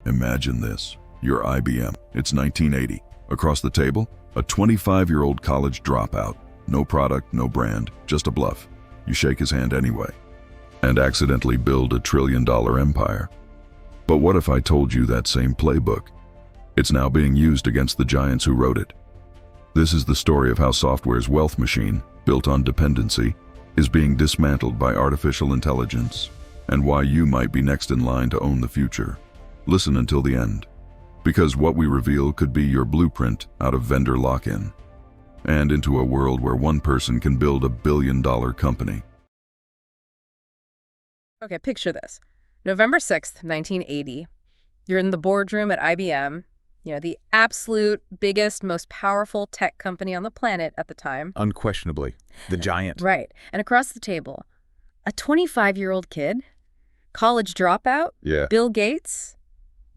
Imagine this. You're IBM. It's 1980. Across the table, a 25-year-old college dropout. No product, no brand, just a bluff. You shake his hand anyway, and accidentally build a trillion-dollar empire. But what if I told you that same playbook? It's now being used against the giants who wrote it. This is the story of how software's wealth machine, built on dependency, is being dismantled by artificial intelligence, and why you might be next in line to own the future. Listen until the end, because what we reveal could be your blueprint out of vendor lock-in, and into a world where one person can build a billion-dollar company. Okay, picture this. November 6th, 1980. You're in the boardroom at IBM, the absolute biggest, most powerful tech company on the planet at the time. Unquestionably. The giant. Right. And across the table, a 25-year-old kid, college dropout, Bill Gates,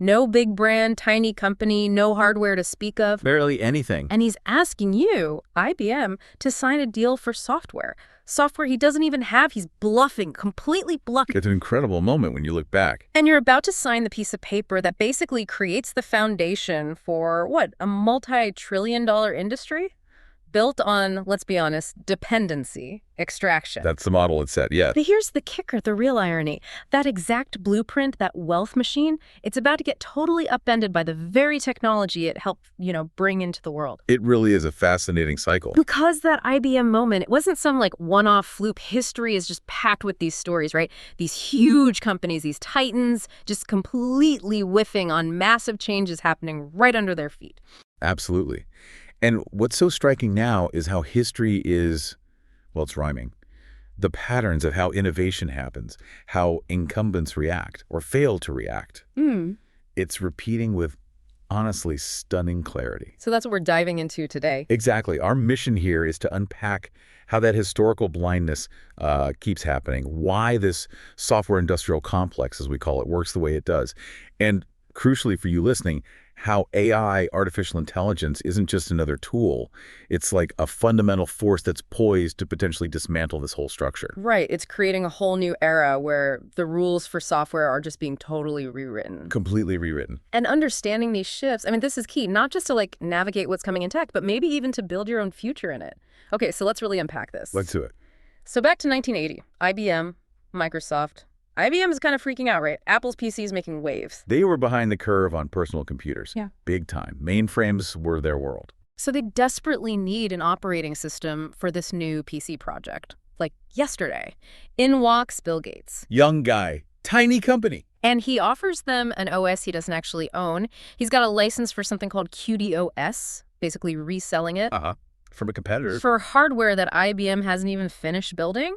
no big brand, tiny company, no hardware to speak of. Barely anything. And he's asking you, IBM, to sign a deal for software. Software he doesn't even have. He's bluffing, completely bluffing. It's an incredible moment when you look back. And you're about to sign the piece of paper that basically creates the foundation for, a multi-trillion-dollar industry? Built on, let's be honest, dependency extraction. That's the model it's set, yeah. But here's the kicker, the real irony. That exact blueprint, that wealth machine, it's about to get totally upended by the very technology it helped, bring into the world. It really is a fascinating cycle. Because that IBM moment, it wasn't some one-off fluke. History is just packed with these stories, right? These huge companies, these titans, just completely whiffing on massive changes happening right under their feet. Absolutely. And what's so striking now is how history is, it's rhyming. The patterns of how innovation happens, how incumbents react or fail to react. It's repeating with, honestly, stunning clarity. So that's what we're diving into today. Exactly. Our mission here is to unpack how that historical blindness keeps happening, why this software industrial complex, as we call it, works the way it does. And crucially for you listening, how AI, artificial intelligence, isn't just another tool. It's like a fundamental force that's poised to potentially dismantle this whole structure. Right. It's creating a whole new era where the rules for software are just being totally rewritten. Completely rewritten. And understanding these shifts, this is key, not just to navigate what's coming in tech, but maybe even to build your own future in it. Okay, so let's really unpack this. Let's do it. So back to 1980, IBM, Microsoft. IBM is kind of freaking out, right? Apple's PC is making waves. They were behind the curve on personal computers. Yeah. Big time. Mainframes were their world. So they desperately need an operating system for this new PC project. Like yesterday. In walks Bill Gates. Young guy. Tiny company. And he offers them an OS he doesn't actually own. He's got a license for something called QDOS, basically reselling it. From a competitor. For hardware that IBM hasn't even finished building.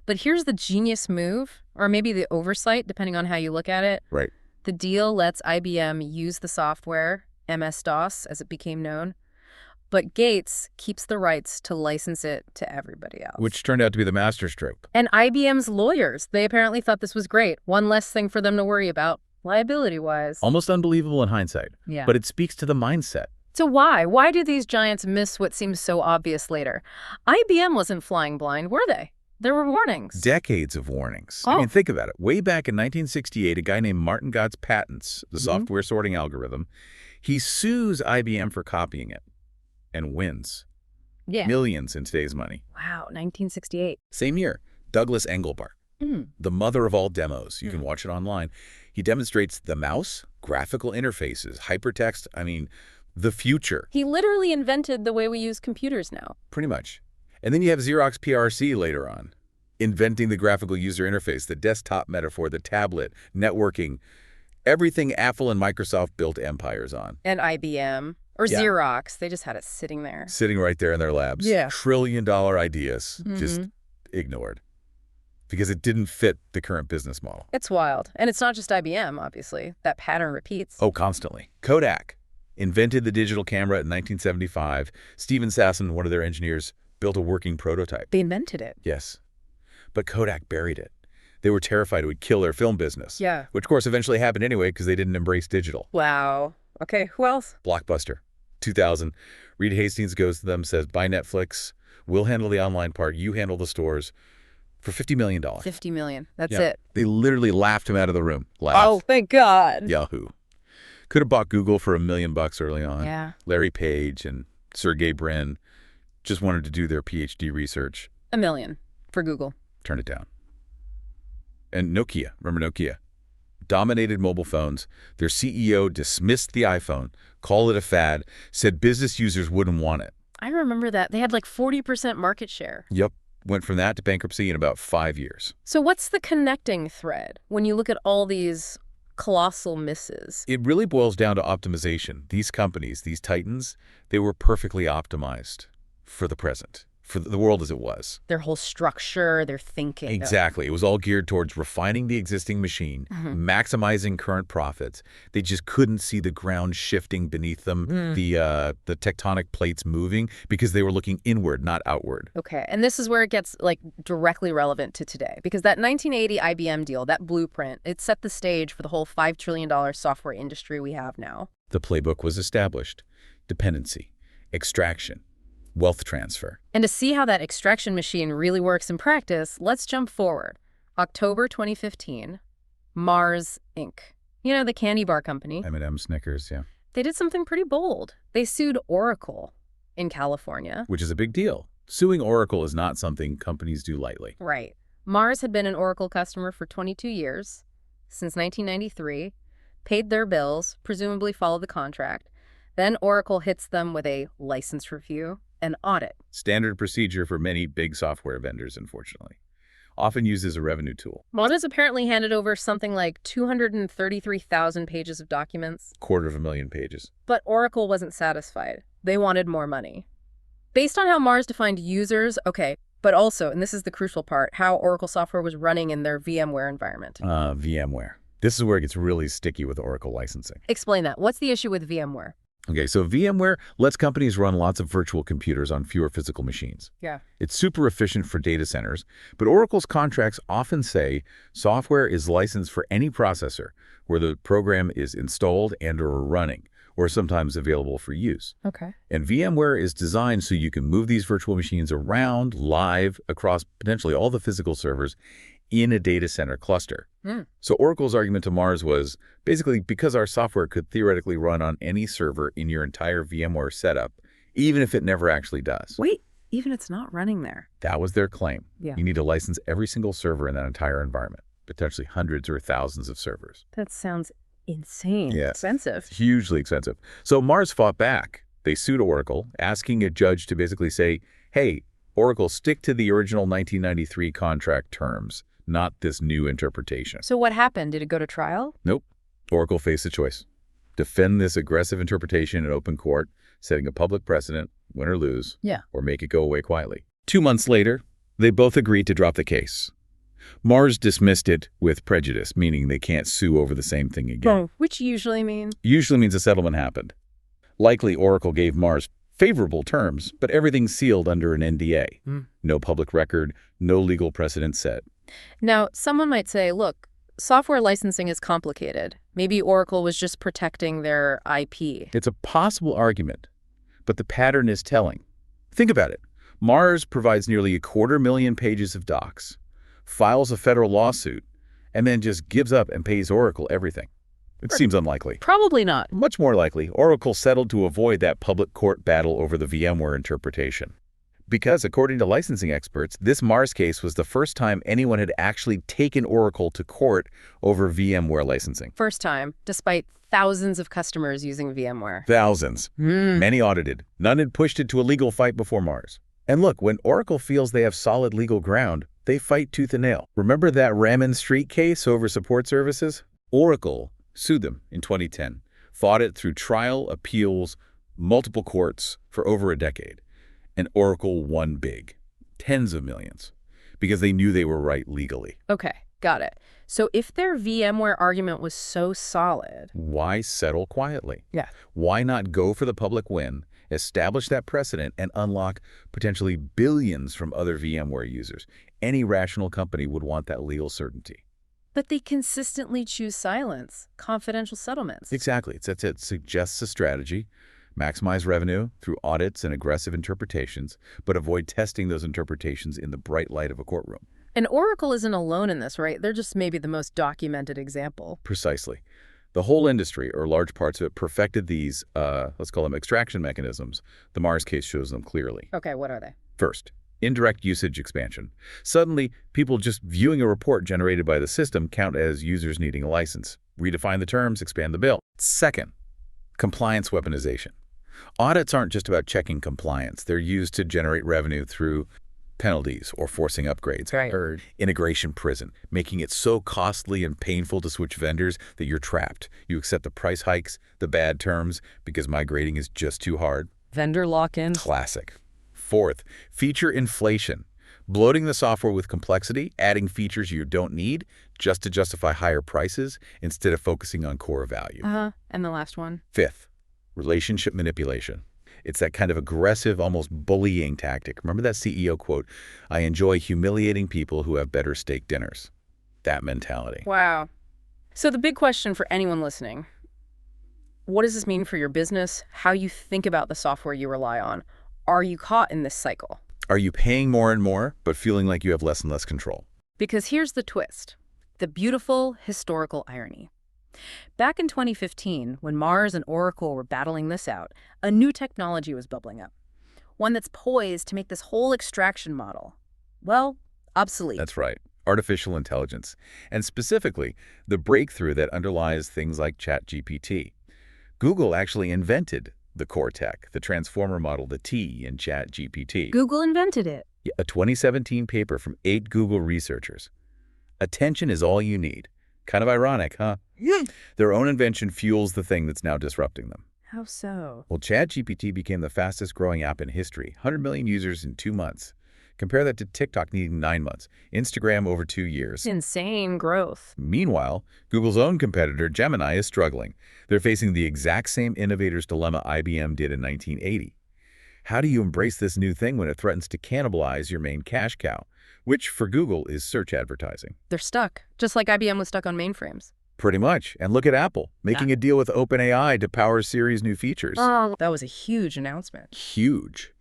But here's the genius move, or maybe the oversight, depending on how you look at it. Right. The deal lets IBM use the software, MS-DOS, as it became known, but Gates keeps the rights to license it to everybody else. Which turned out to be the masterstroke. And IBM's lawyers, they apparently thought this was great. One less thing for them to worry about, liability-wise. Almost unbelievable in hindsight. Yeah. But it speaks to the mindset. So why? Why do these giants miss what seems so obvious later? IBM wasn't flying blind, were they? There were warnings. Decades of warnings. Oh. Think about it. Way back in 1968, a guy named Martin Gott's patents the software sorting algorithm. He sues IBM for copying it and wins. Yeah. Millions in today's money. Wow, 1968. Same year, Douglas Engelbart, the mother of all demos. You can watch it online. He demonstrates the mouse, graphical interfaces, hypertext, the future. He literally invented the way we use computers now. Pretty much. And then you have Xerox PRC later on, inventing the graphical user interface, the desktop metaphor, the tablet, networking, everything Apple and Microsoft built empires on. And IBM, or Xerox, they just had it sitting there. Sitting right there in their labs. Yeah. Trillion-dollar ideas, just ignored. Because it didn't fit the current business model. It's wild. And it's not just IBM, obviously. That pattern repeats. Oh, constantly. Kodak invented the digital camera in 1975. Steven Sasson, one of their engineers, built a working prototype. They invented it. Yes. But Kodak buried it. They were terrified it would kill their film business. Yeah. Which, of course, eventually happened anyway because they didn't embrace digital. Wow. Okay, who else? Blockbuster, 2000. Reed Hastings goes to them, says, buy Netflix. We'll handle the online part. You handle the stores for $50 million. $50 million. That's it. They literally laughed him out of the room. Oh, thank God. Yahoo. Could have bought Google for $1 million early on. Yeah. Larry Page and Sergey Brin just wanted to do their PhD research. $1 million for Google. Turned it down. And Nokia, remember Nokia? Dominated mobile phones. Their CEO dismissed the iPhone, called it a fad, said business users wouldn't want it. I remember that. They had like 40% market share. Yep. Went from that to bankruptcy in about 5 years. So what's the connecting thread when you look at all these colossal misses? It really boils down to optimization. These companies, these titans, they were perfectly optimized for the present, for the world as it was. Their whole structure, their thinking. Exactly. It was all geared towards refining the existing machine, maximizing current profits. They just couldn't see the ground shifting beneath them, the tectonic plates moving, because they were looking inward, not outward. Okay, and this is where it gets like directly relevant to today, because that 1980 IBM deal, that blueprint, it set the stage for the whole $5 trillion software industry we have now. The playbook was established. Dependency, extraction, wealth transfer. And to see how that extraction machine really works in practice, let's jump forward. October 2015, Mars, Inc. You know, the candy bar company. M&M, Snickers, yeah. They did something pretty bold. They sued Oracle in California. Which is a big deal. Suing Oracle is not something companies do lightly. Right. Mars had been an Oracle customer for 22 years, since 1993, paid their bills, presumably followed the contract. Then Oracle hits them with a license review, an audit. Standard procedure for many big software vendors, unfortunately. Often used as a revenue tool. Mars apparently handed over something like 233,000 pages of documents. 250,000 pages. But Oracle wasn't satisfied. They wanted more money. Based on how Mars defined users, okay, but also, and this is the crucial part, how Oracle software was running in their VMware environment. VMware. This is where it gets really sticky with Oracle licensing. Explain that. What's the issue with VMware? Okay, so VMware lets companies run lots of virtual computers on fewer physical machines. Yeah. It's super efficient for data centers, but Oracle's contracts often say software is licensed for any processor where the program is installed and/or running, or sometimes available for use. Okay. And VMware is designed so you can move these virtual machines around live across potentially all the physical servers in a data center cluster. So Oracle's argument to Mars was basically because our software could theoretically run on any server in your entire VMware setup, even if it never actually does. Wait, even it's not running there. That was their claim. Yeah. You need to license every single server in that entire environment, potentially hundreds or thousands of servers. That sounds insane. Yeah. Expensive. Hugely expensive. So Mars fought back. They sued Oracle, asking a judge to basically say, hey, Oracle, stick to the original 1993 contract terms, not this new interpretation. So what happened? Did it go to trial? Nope. Oracle faced a choice. Defend this aggressive interpretation in open court, setting a public precedent, win or lose, or make it go away quietly. 2 months later, they both agreed to drop the case. Mars dismissed it with prejudice, meaning they can't sue over the same thing again. Which usually means? Usually means a settlement happened. Likely, Oracle gave Mars favorable terms, but everything's sealed under an NDA. No public record, no legal precedent set. Now, someone might say, look, software licensing is complicated. Maybe Oracle was just protecting their IP. It's a possible argument, but the pattern is telling. Think about it. Mars provides nearly 250,000 pages of docs, files a federal lawsuit, and then just gives up and pays Oracle everything. It seems unlikely. Probably not. Much more likely, Oracle settled to avoid that public court battle over the VMware interpretation. Because, according to licensing experts, this Mars case was the first time anyone had actually taken Oracle to court over VMware licensing. First time, despite thousands of customers using VMware. Thousands. Many audited. None had pushed it to a legal fight before Mars. And look, when Oracle feels they have solid legal ground, they fight tooth and nail. Remember that Ramen Street case over support services? Oracle sued them in 2010, fought it through trial, appeals, multiple courts for over a decade. And Oracle won big, tens of millions, because they knew they were right legally. Okay, got it. So if their VMware argument was so solid... Why settle quietly? Yeah. Why not go for the public win, establish that precedent, and unlock potentially billions from other VMware users? Any rational company would want that legal certainty. But they consistently choose silence, confidential settlements. Exactly. That's it. Suggests a strategy. Maximize revenue through audits and aggressive interpretations, but avoid testing those interpretations in the bright light of a courtroom. And Oracle isn't alone in this, right? They're just maybe the most documented example. Precisely. The whole industry, or large parts of it, perfected these, let's call them extraction mechanisms. The Mars case shows them clearly. Okay, what are they? First, indirect usage expansion. Suddenly, people just viewing a report generated by the system count as users needing a license. Redefine the terms, expand the bill. Second, compliance weaponization. Audits aren't just about checking compliance. They're used to generate revenue through penalties or forcing upgrades. Right. Integration prison, making it so costly and painful to switch vendors that you're trapped. You accept the price hikes, the bad terms, because migrating is just too hard. Vendor lock-in. Classic. Fourth, feature inflation. Bloating the software with complexity, adding features you don't need just to justify higher prices instead of focusing on core value. And the last one? Fifth, relationship manipulation. It's that kind of aggressive, almost bullying tactic. Remember that CEO quote, "I enjoy humiliating people who have better steak dinners." That mentality. Wow. So the big question for anyone listening, what does this mean for your business, how you think about the software you rely on? Are you caught in this cycle? Are you paying more and more, but feeling like you have less and less control? Because here's the twist, the beautiful historical irony. Back in 2015, when Mars and Oracle were battling this out, a new technology was bubbling up. One that's poised to make this whole extraction model, well, obsolete. That's right. Artificial intelligence. And specifically, the breakthrough that underlies things like ChatGPT. Google actually invented the core tech, the transformer model, the T in ChatGPT. Google invented it. A 2017 paper from 8 Google researchers. Attention is all you need. Kind of ironic, huh? Yeah. Their own invention fuels the thing that's now disrupting them. How so? Well, ChatGPT became the fastest growing app in history, 100 million users in 2 months. Compare that to TikTok needing 9 months, Instagram over 2 years. Insane growth. Meanwhile, Google's own competitor, Gemini, is struggling. They're facing the exact same innovator's dilemma IBM did in 1980. How do you embrace this new thing when it threatens to cannibalize your main cash cow, which for Google is search advertising? They're stuck, just like IBM was stuck on mainframes. Pretty much. And look at Apple, making a deal with OpenAI to power Siri's new features. Oh, that was a huge announcement. Huge.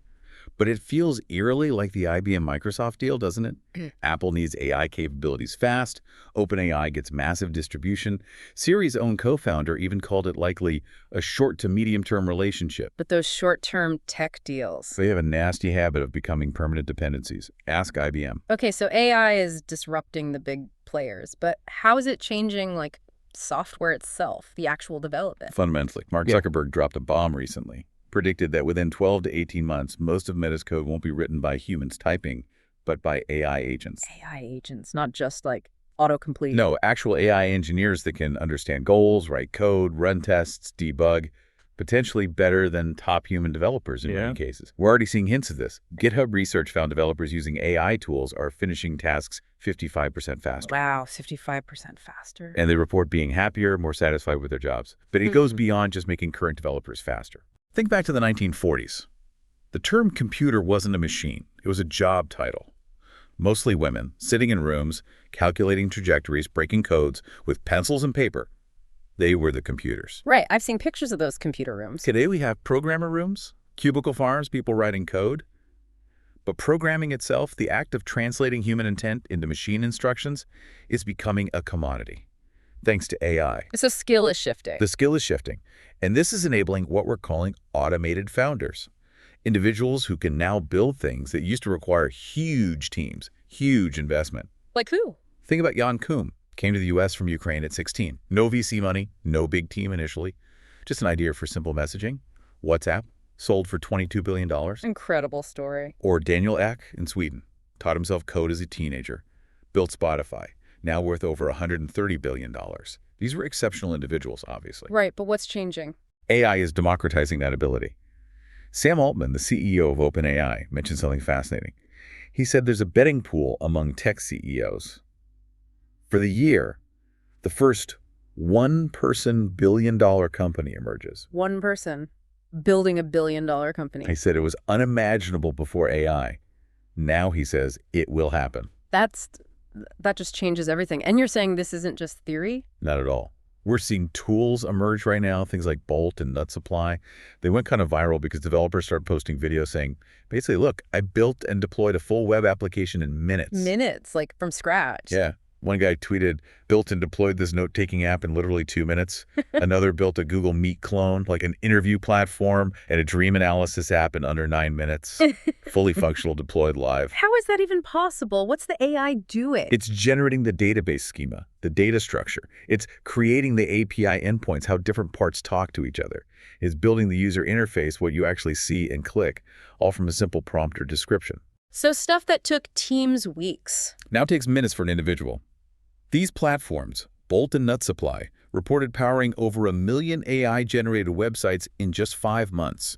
But it feels eerily like the IBM-Microsoft deal, doesn't it? Apple needs AI capabilities fast. OpenAI gets massive distribution. Siri's own co-founder even called it likely a short to medium-term relationship. But those short-term tech deals. They have a nasty habit of becoming permanent dependencies. Ask IBM. Okay, so AI is disrupting the big players, but how is it changing, like, software itself, the actual development? Fundamentally, Mark Zuckerberg dropped a bomb recently. Predicted that within 12 to 18 months, most of Meta's code won't be written by humans typing, but by AI agents. AI agents, not just like autocomplete. No, actual AI engineers that can understand goals, write code, run tests, debug, potentially better than top human developers in many cases. We're already seeing hints of this. GitHub research found developers using AI tools are finishing tasks 55% faster. Wow, 55% faster. And they report being happier, more satisfied with their jobs. But it goes beyond just making current developers faster. Think back to the 1940s. The term computer wasn't a machine. It was a job title. Mostly women, sitting in rooms, calculating trajectories, breaking codes with pencils and paper. They were the computers. Right, I've seen pictures of those computer rooms. Today we have programmer rooms, cubicle farms, people writing code. But programming itself, the act of translating human intent into machine instructions, is becoming a commodity. Thanks to AI. So skill is shifting. The skill is shifting, and this is enabling what we're calling automated founders. Individuals who can now build things that used to require huge teams, huge investment. Like who? Think about Jan Koum. Came to the U.S. from Ukraine at 16. No VC money, no big team initially. Just an idea for simple messaging. WhatsApp, sold for $22 billion. Incredible story. Or Daniel Ek in Sweden. Taught himself code as a teenager. Built Spotify. Now worth over $130 billion. These were exceptional individuals, obviously. Right, but what's changing? AI is democratizing that ability. Sam Altman, the CEO of OpenAI, mentioned something fascinating. He said there's a betting pool among tech CEOs. For the year, the first one-person billion-dollar company emerges. One person building a billion-dollar company. He said it was unimaginable before AI. Now, he says, it will happen. That just changes everything. And you're saying this isn't just theory? Not at all. We're seeing tools emerge right now, things like Bolt and Nut Supply. They went kind of viral because developers started posting videos saying, basically, look, I built and deployed a full web application in minutes. Minutes, like from scratch. Yeah. One guy tweeted, built and deployed this note-taking app in literally 2 minutes. Another built a Google Meet clone, like an interview platform, and a dream analysis app in under 9 minutes. Fully functional, deployed live. How is that even possible? What's the AI doing? It's generating the database schema, the data structure. It's creating the API endpoints, how different parts talk to each other. It's building the user interface, what you actually see and click, all from a simple prompt or description. So stuff that took teams weeks. Now takes minutes for an individual. These platforms, Bolt and Nut Supply, reported powering over 1 million AI-generated websites in just 5 months,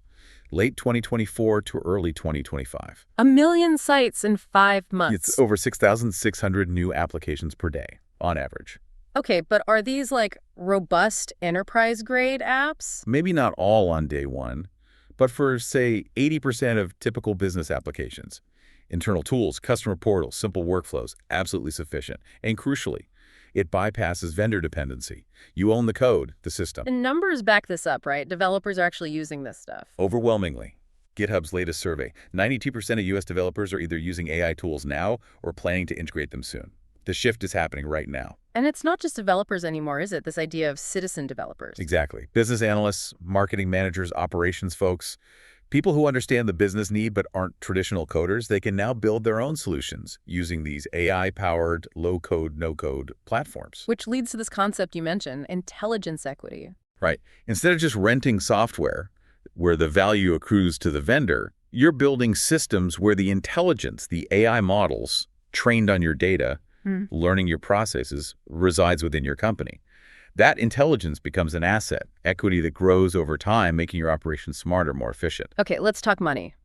late 2024 to early 2025. 1 million sites in 5 months. It's over 6,600 new applications per day, on average. Okay, but are these like robust enterprise-grade apps? Maybe not all on day one, but for, say, 80% of typical business applications. Internal tools, customer portals, simple workflows, absolutely sufficient. And crucially, it bypasses vendor dependency. You own the code, the system. And numbers back this up, right? Developers are actually using this stuff. Overwhelmingly. GitHub's latest survey, 92% of U.S. developers are either using AI tools now or planning to integrate them soon. The shift is happening right now. And it's not just developers anymore, is it? This idea of citizen developers. Exactly. Business analysts, marketing managers, operations folks, people who understand the business need but aren't traditional coders, they can now build their own solutions using these AI-powered, low-code, no-code platforms. Which leads to this concept you mentioned, intelligence equity. Right. Instead of just renting software where the value accrues to the vendor, you're building systems where the intelligence, the AI models trained on your data, learning your processes, resides within your company. That intelligence becomes an asset, equity that grows over time, making your operations smarter, more efficient. Okay, let's talk money.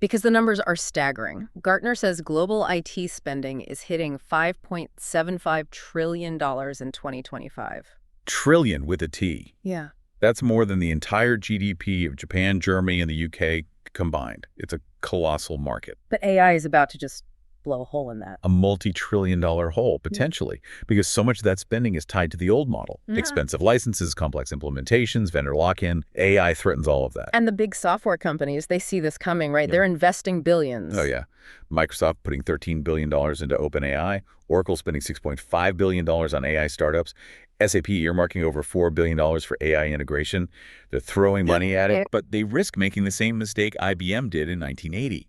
Because the numbers are staggering. Gartner says global IT spending is hitting $5.75 trillion in 2025. Trillion with a T. Yeah. That's more than the entire GDP of Japan, Germany, and the UK combined. It's a colossal market. But AI is about to just blow a hole in that. A multi-trillion-dollar hole, potentially, because so much of that spending is tied to the old model. Expensive licenses, complex implementations, vendor lock-in. AI threatens all of that. And the big software companies, they see this coming, right? They're investing billions. Oh, yeah. Microsoft putting $13 billion into OpenAI. Oracle spending $6.5 billion on AI startups. SAP earmarking over $4 billion for AI integration. They're throwing money at it, but they risk making the same mistake IBM did in 1980.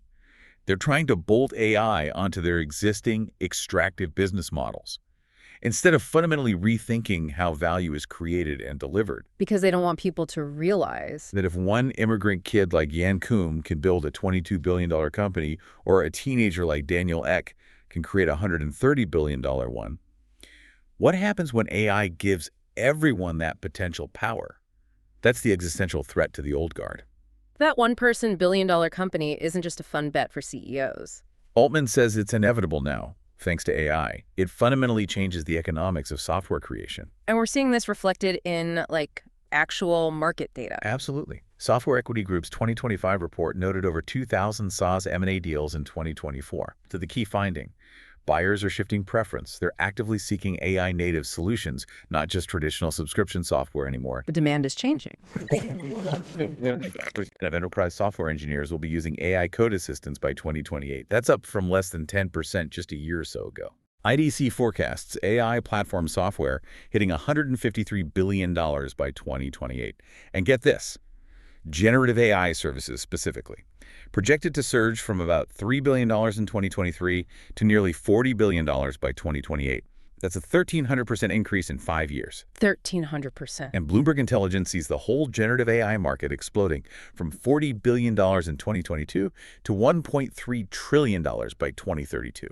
They're trying to bolt AI onto their existing extractive business models, instead of fundamentally rethinking how value is created and delivered. Because they don't want people to realize That if one immigrant kid like Yan Koum can build a $22 billion company, or a teenager like Daniel Ek can create a $130 billion one, what happens when AI gives everyone that potential power? That's the existential threat to the old guard. that one-person billion-dollar company isn't just a fun bet for CEOs. Altman says it's inevitable now, thanks to AI. It fundamentally changes the economics of software creation. And we're seeing this reflected in, like, actual market data. Absolutely. Software Equity Group's 2025 report noted over 2,000 SaaS M&A deals in 2024. To the key finding, buyers are shifting preference. They're actively seeking AI-native solutions, not just traditional subscription software anymore. The demand is changing. Of enterprise software engineers will be using AI code assistants by 2028. That's up from less than 10% just a year or so ago. IDC forecasts AI platform software hitting $153 billion by 2028. And get this, generative AI services specifically, projected to surge from about $3 billion in 2023 to nearly $40 billion by 2028. That's a 1,300% increase in 5 years. 1,300%. And Bloomberg Intelligence sees the whole generative AI market exploding from $40 billion in 2022 to $1.3 trillion by 2032.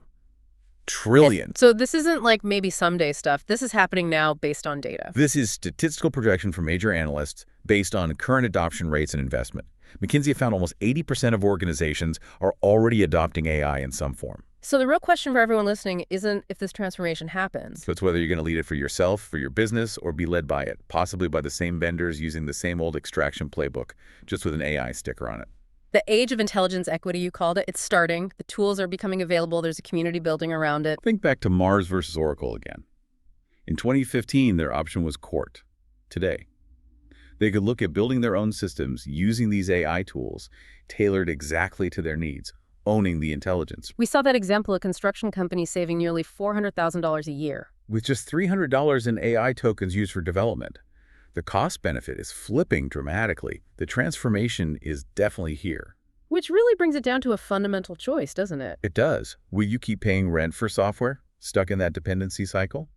Trillion. So this isn't like maybe someday stuff. This is happening now based on data. This is statistical projection from major analysts based on current adoption rates and investment. McKinsey found almost 80% of organizations are already adopting AI in some form. So the real question for everyone listening isn't if this transformation happens. So it's whether you're going to lead it for yourself, for your business, or be led by it, possibly by the same vendors using the same old extraction playbook, just with an AI sticker on it. The age of intelligence equity, you called it, it's starting. The tools are becoming available. There's a community building around it. Think back to Mars versus Oracle again. In 2015, their option was court. Today, they could look at building their own systems using these AI tools, tailored exactly to their needs, owning the intelligence. We saw that example of construction companies saving nearly $400,000 a year. with just $300 in AI tokens used for development. The cost benefit is flipping dramatically. The transformation is definitely here. Which really brings it down to a fundamental choice, doesn't it? It does. Will you keep paying rent for software, stuck in that dependency cycle?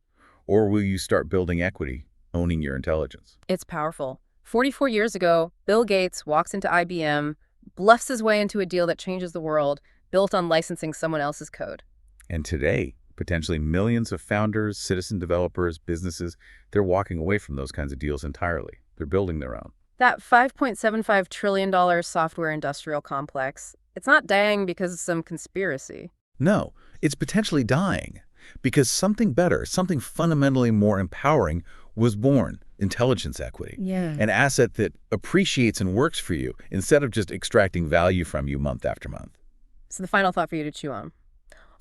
Or will you start building equity, owning your intelligence? It's powerful. 44 years ago, Bill Gates walks into IBM, bluffs his way into a deal that changes the world, built on licensing someone else's code. And today, potentially millions of founders, citizen developers, businesses, they're walking away from those kinds of deals entirely. They're building their own. That $5.75 trillion software industrial complex, it's not dying because of some conspiracy. No, it's potentially dying because something better, something fundamentally more empowering was born. Intelligence equity. Yeah. An asset that appreciates and works for you instead of just extracting value from you month after month. So the final thought for you to chew on.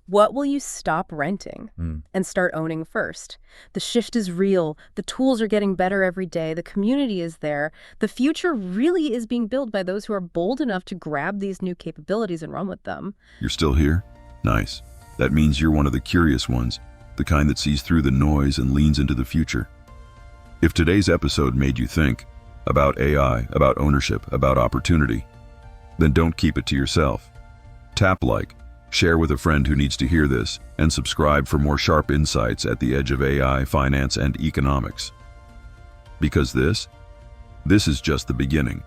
What will you stop renting and start owning first? The shift is real. The tools are getting better every day. The community is there. The future really is being built by those who are bold enough to grab these new capabilities and run with them. You're still here? Nice. That means you're one of the curious ones, the kind that sees through the noise and leans into the future. If today's episode made you think about AI, about ownership, about opportunity, then don't keep it to yourself. Tap like, share with a friend who needs to hear this, and subscribe for more sharp insights at the edge of AI, finance, and economics. Because this is just the beginning.